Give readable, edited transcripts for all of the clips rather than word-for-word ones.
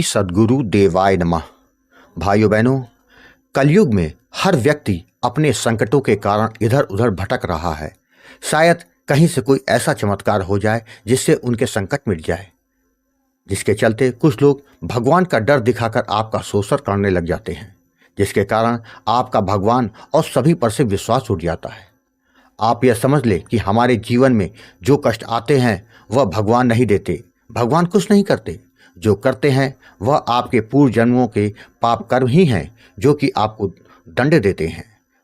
सद्गुरु देवाय नमः। भाइयों बहनों, कलयुग में हर व्यक्ति अपने संकटों के कारण इधर उधर भटक रहा है। शायद कहीं से कोई ऐसा चमत्कार हो जाए जिससे उनके संकट मिट जाए, जिसके चलते कुछ लोग भगवान का डर दिखाकर आपका शोषण करने लग जाते हैं, जिसके कारण आपका भगवान और सभी पर से विश्वास उठ जाता है। आप यह समझ ले कि हमारे जीवन में जो कष्ट आते हैं वह भगवान नहीं देते, भगवान कुछ नहीं करते। जो करते हैं वह आपके पूर्व जन्मों के पाप कर्म ही हैं जो कि आपको दंड देते हैं।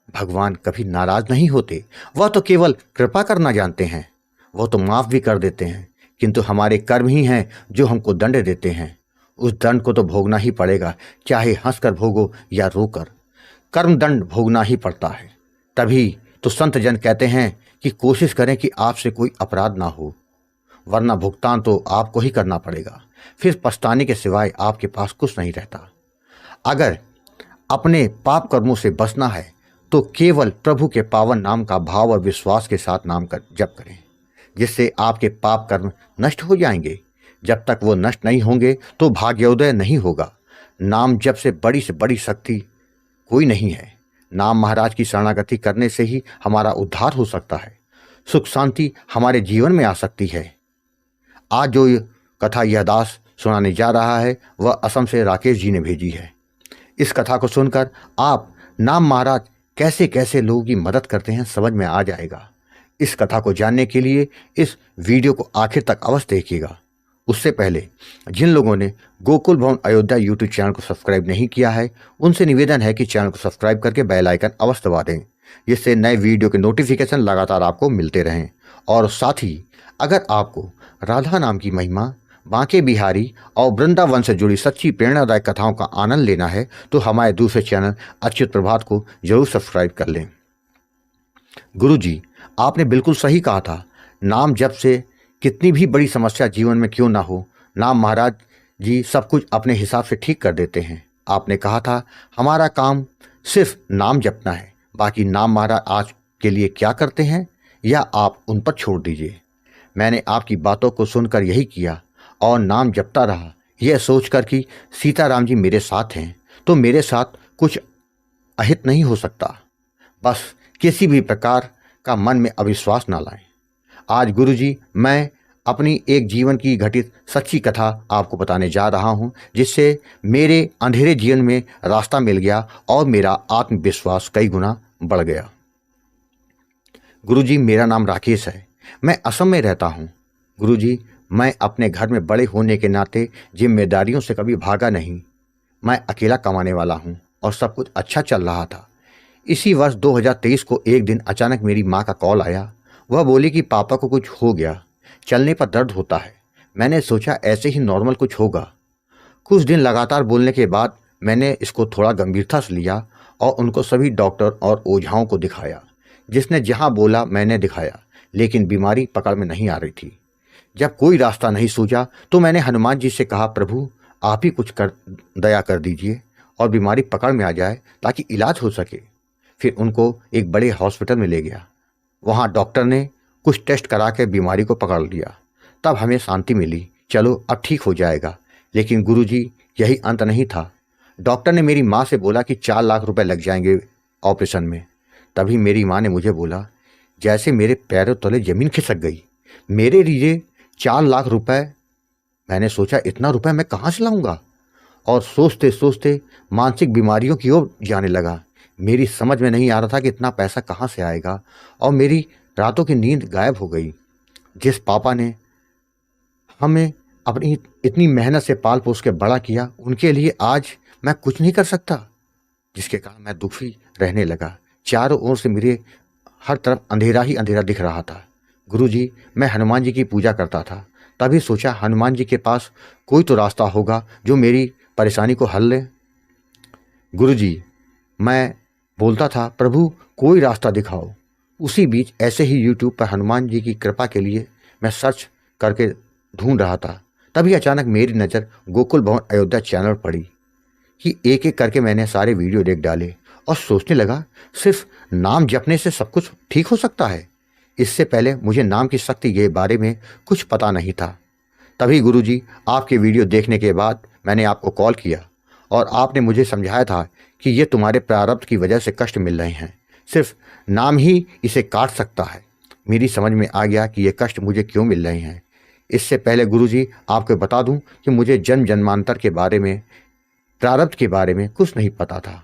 भगवान कभी नाराज नहीं होते, वह तो केवल कृपा करना जानते हैं। वह तो माफ़ भी कर देते हैं, किंतु हमारे कर्म ही हैं जो हमको दंड देते हैं। उस दंड को तो भोगना ही पड़ेगा, चाहे हंसकर भोगो या रोकर। कर्म दंड भोगना ही पड़ता है। तभी तो संत जन कहते हैं कि कोशिश करें कि आपसे कोई अपराध ना हो, वरना भुगतान तो आपको ही करना पड़ेगा। फिर पछताने के सिवाय आपके पास कुछ नहीं रहता। अगर अपने पाप कर्मों से बचना है तो केवल प्रभु के पावन नाम का भाव और विश्वास के साथ नाम का जप करें, जिससे आपके पाप कर्म नष्ट हो जाएंगे। जब तक वो नष्ट नहीं होंगे तो भाग्योदय नहीं होगा। नाम जप से बड़ी शक्ति कोई नहीं है। नाम महाराज की शरणागति करने से ही हमारा उद्धार हो सकता है, सुख शांति हमारे जीवन में आ सकती है। आज जो कथा यह दास सुनाने जा रहा है वह असम से राकेश जी ने भेजी है। इस कथा को सुनकर आप नाम महाराज कैसे कैसे लोगों की मदद करते हैं समझ में आ जाएगा। इस कथा को जानने के लिए इस वीडियो को आखिर तक अवश्य देखिएगा। उससे पहले जिन लोगों ने गोकुल भवन अयोध्या यूट्यूब चैनल को सब्सक्राइब नहीं किया है उनसे निवेदन है कि चैनल को सब्सक्राइब करके बेल आइकन अवश्य दबा दें, जिससे नए वीडियो के नोटिफिकेशन लगातार आपको मिलते रहें। और साथ ही अगर आपको राधा नाम की महिमा, बांके बिहारी और वृंदावन से जुड़ी सच्ची प्रेरणादायक कथाओं का आनंद लेना है तो हमारे दूसरे चैनल अच्युत प्रभात को जरूर सब्सक्राइब कर लें। गुरु जी, आपने बिल्कुल सही कहा था। नाम जप से कितनी भी बड़ी समस्या जीवन में क्यों ना हो, नाम महाराज जी सब कुछ अपने हिसाब से ठीक कर देते हैं। आपने कहा था हमारा काम सिर्फ नाम जपना है, बाकी नाम महाराज आज के लिए क्या करते हैं या आप उन पर छोड़ दीजिए। मैंने आपकी बातों को सुनकर यही किया और नाम जपता रहा, यह सोचकर कि सीताराम जी मेरे साथ हैं तो मेरे साथ कुछ अहित नहीं हो सकता। बस किसी भी प्रकार का मन में अविश्वास ना लाएं। आज गुरुजी मैं अपनी एक जीवन की घटित सच्ची कथा आपको बताने जा रहा हूं, जिससे मेरे अंधेरे जीवन में रास्ता मिल गया और मेरा आत्मविश्वास कई गुना बढ़ गया। गुरुजी, मेरा नाम राकेश है, मैं असम में रहता हूं। गुरुजी, मैं अपने घर में बड़े होने के नाते जिम्मेदारियों से कभी भागा नहीं। मैं अकेला कमाने वाला हूं और सब कुछ अच्छा चल रहा था। इसी वर्ष 2023 को एक दिन अचानक मेरी माँ का कॉल आया। वह बोली कि पापा को कुछ हो गया, चलने पर दर्द होता है। मैंने सोचा ऐसे ही नॉर्मल कुछ होगा। कुछ दिन लगातार बोलने के बाद मैंने इसको थोड़ा गंभीरता से लिया और उनको सभी डॉक्टर और ओझाओं को दिखाया। जिसने जहाँ बोला मैंने दिखाया, लेकिन बीमारी पकड़ में नहीं आ रही थी। जब कोई रास्ता नहीं सूझा तो मैंने हनुमान जी से कहा, प्रभु आप ही कुछ दया कर दीजिए और बीमारी पकड़ में आ जाए ताकि इलाज हो सके। फिर उनको एक बड़े हॉस्पिटल में ले गया। वहाँ डॉक्टर ने कुछ टेस्ट करा के बीमारी को पकड़ लिया। तब हमें शांति मिली, चलो अब ठीक हो जाएगा। लेकिन गुरुजी, यही अंत नहीं था। डॉक्टर ने मेरी माँ से बोला कि 4 लाख रुपए लग जाएंगे ऑपरेशन में। तभी मेरी माँ ने मुझे बोला, जैसे मेरे पैरों तले जमीन खिसक गई। मेरे लिए 4 लाख रुपए। मैंने सोचा इतना रुपए मैं कहाँ से लाऊंगा, और सोचते सोचते मानसिक बीमारियों की ओर जाने लगा। मेरी समझ में नहीं आ रहा था कि इतना पैसा कहाँ से आएगा, और मेरी रातों की नींद गायब हो गई। जिस पापा ने हमें अपनी इतनी मेहनत से पाल पोस के बड़ा किया, उनके लिए आज मैं कुछ नहीं कर सकता, जिसके कारण मैं दुखी रहने लगा। चारों ओर से मेरे हर तरफ अंधेरा ही अंधेरा दिख रहा था। गुरुजी, मैं हनुमान जी की पूजा करता था। तभी सोचा हनुमान जी के पास कोई तो रास्ता होगा जो मेरी परेशानी को हल ले। गुरुजी, मैं बोलता था, प्रभु कोई रास्ता दिखाओ। उसी बीच ऐसे ही यूट्यूब पर हनुमान जी की कृपा के लिए मैं सर्च करके ढूंढ रहा था। तभी अचानक मेरी नज़र गोकुल भवन अयोध्या चैनल पर पड़ी कि एक एक करके मैंने सारे वीडियो देख डाले और सोचने लगा सिर्फ नाम जपने से सब कुछ ठीक हो सकता है। इससे पहले मुझे नाम की शक्ति के बारे में कुछ पता नहीं था। तभी गुरुजी, आपके वीडियो देखने के बाद मैंने आपको कॉल किया और आपने मुझे समझाया था कि ये तुम्हारे प्रारब्ध की वजह से कष्ट मिल रहे हैं, सिर्फ नाम ही इसे काट सकता है। मेरी समझ में आ गया कि ये कष्ट मुझे क्यों मिल रहे हैं। इससे पहले गुरुजी आपको बता दूं कि मुझे जन्म जन्मांतर के बारे में, प्रारब्ध के बारे में कुछ नहीं पता था।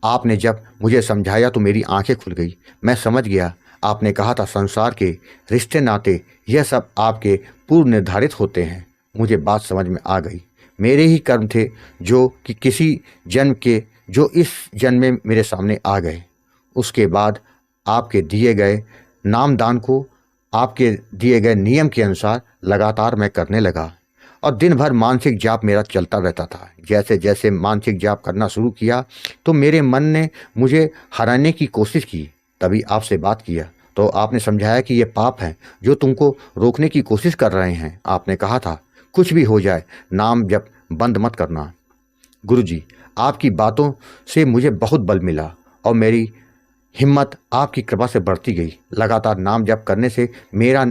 आपने जब मुझे समझाया तो मेरी आंखें खुल गई। मैं समझ गया। आपने कहा था संसार के रिश्ते नाते यह सब आपके पूर्व निर्धारित होते हैं। मुझे बात समझ में आ गई। मेरे ही कर्म थे जो कि किसी जन्म के, जो इस जन्म में मेरे सामने आ गए। उसके बाद आपके दिए गए नामदान को आपके दिए गए नियम के अनुसार लगातार मैं करने लगा और दिन भर मानसिक जाप मेरा चलता रहता था। जैसे जैसे मानसिक जाप करना शुरू किया तो मेरे मन ने मुझे हराने की कोशिश की। तभी आपसे बात किया तो आपने समझाया कि ये पाप है जो तुमको रोकने की कोशिश कर रहे हैं। आपने कहा था कुछ भी हो जाए नाम जप बंद मत करना। गुरुजी, आपकी बातों से मुझे बहुत बल मिला और मेरी हिम्मत आपकी कृपा से बढ़ती गई। लगातार नाम जप करने से मेरा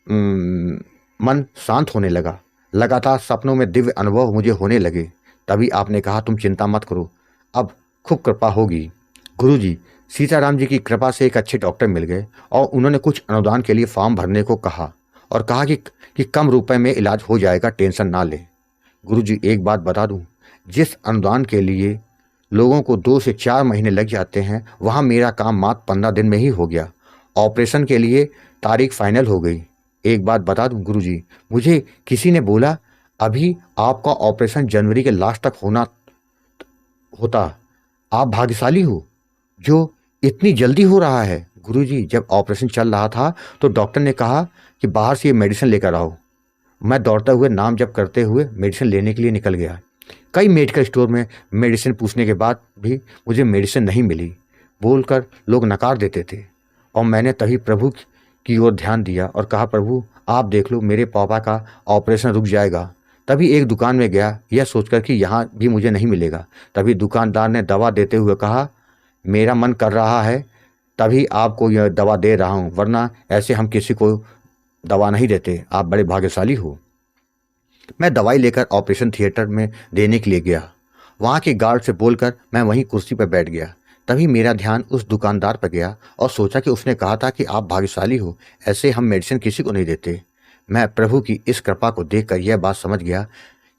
मन शांत होने लगा। लगातार सपनों में दिव्य अनुभव मुझे होने लगे। तभी आपने कहा तुम चिंता मत करो, अब खूब कृपा होगी। गुरुजी, सीताराम जी की कृपा से एक अच्छे डॉक्टर मिल गए और उन्होंने कुछ अनुदान के लिए फॉर्म भरने को कहा और कहा कि कम रुपए में इलाज हो जाएगा, टेंशन ना ले। गुरुजी, एक बात बता दूं, जिस अनुदान के लिए लोगों को 2 से 4 महीने लग जाते हैं वहाँ मेरा काम मात्र 15 दिन में ही हो गया। ऑपरेशन के लिए तारीख फाइनल हो गई। एक बात बता दूं गुरुजी, मुझे किसी ने बोला अभी आपका ऑपरेशन जनवरी के लास्ट तक होता। आप भाग्यशाली हो जो इतनी जल्दी हो रहा है। गुरुजी, जब ऑपरेशन चल रहा था तो डॉक्टर ने कहा कि बाहर से ये मेडिसिन लेकर आओ। मैं दौड़ते हुए नाम जप करते हुए मेडिसिन लेने के लिए निकल गया। कई मेडिकल स्टोर में मेडिसिन पूछने के बाद भी मुझे मेडिसिन नहीं मिली बोलकर लोग नकार देते थे और मैंने तभी प्रभु की ओर ध्यान दिया और कहा प्रभु आप देख लो, मेरे पापा का ऑपरेशन रुक जाएगा। तभी एक दुकान में गया यह सोचकर कि यहाँ भी मुझे नहीं मिलेगा। तभी दुकानदार ने दवा देते हुए कहा मेरा मन कर रहा है तभी आपको यह दवा दे रहा हूँ, वरना ऐसे हम किसी को दवा नहीं देते। आप बड़े भाग्यशाली हो। मैं दवाई लेकर ऑपरेशन थिएटर में देने के लिए गया। वहाँ के गार्ड से बोलकर मैं वहीं कुर्सी पर बैठ गया। तभी मेरा ध्यान उस दुकानदार पर गया और सोचा कि उसने कहा था कि आप भाग्यशाली हो, ऐसे हम मेडिसिन किसी को नहीं देते। मैं प्रभु की इस कृपा को देखकर यह बात समझ गया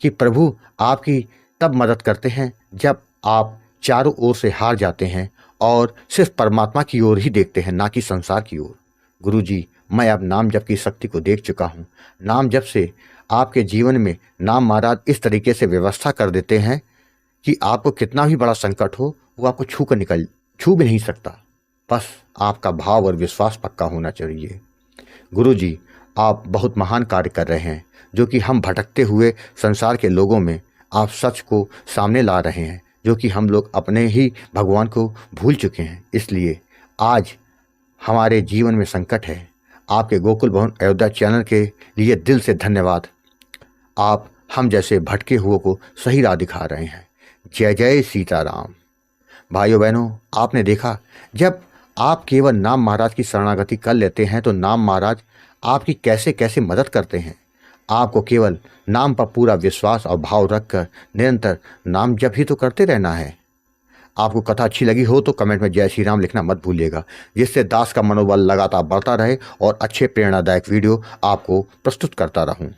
कि प्रभु आपकी तब मदद करते हैं जब आप चारों ओर से हार जाते हैं और सिर्फ परमात्मा की ओर ही देखते हैं, ना कि संसार की ओर। गुरुजी, मैं अब नाम जप की शक्ति को देख चुका हूँ। नाम जप से आपके जीवन में नाम महाराज इस तरीके से व्यवस्था कर देते हैं कि आपको कितना भी बड़ा संकट हो वो आपको छू भी नहीं सकता। बस आपका भाव और विश्वास पक्का होना चाहिए। गुरुजी, आप बहुत महान कार्य कर रहे हैं जो कि हम भटकते हुए संसार के लोगों में आप सच को सामने ला रहे हैं, जो कि हम लोग अपने ही भगवान को भूल चुके हैं। इसलिए आज हमारे जीवन में संकट है। आपके गोकुल भवन अयोध्या चैनल के लिए दिल से धन्यवाद। आप हम जैसे भटके हुए को सही राह दिखा रहे हैं। जय जय सीताराम। भाइयों बहनों, आपने देखा जब आप केवल नाम महाराज की शरणागति कर लेते हैं तो नाम महाराज आपकी कैसे कैसे मदद करते हैं। आपको केवल नाम पर पूरा विश्वास और भाव रखकर निरंतर नाम जप ही तो करते रहना है। आपको कथा अच्छी लगी हो तो कमेंट में जय श्री राम लिखना मत भूलिएगा, जिससे दास का मनोबल लगातार बढ़ता रहे और अच्छे प्रेरणादायक वीडियो आपको प्रस्तुत करता रहूं।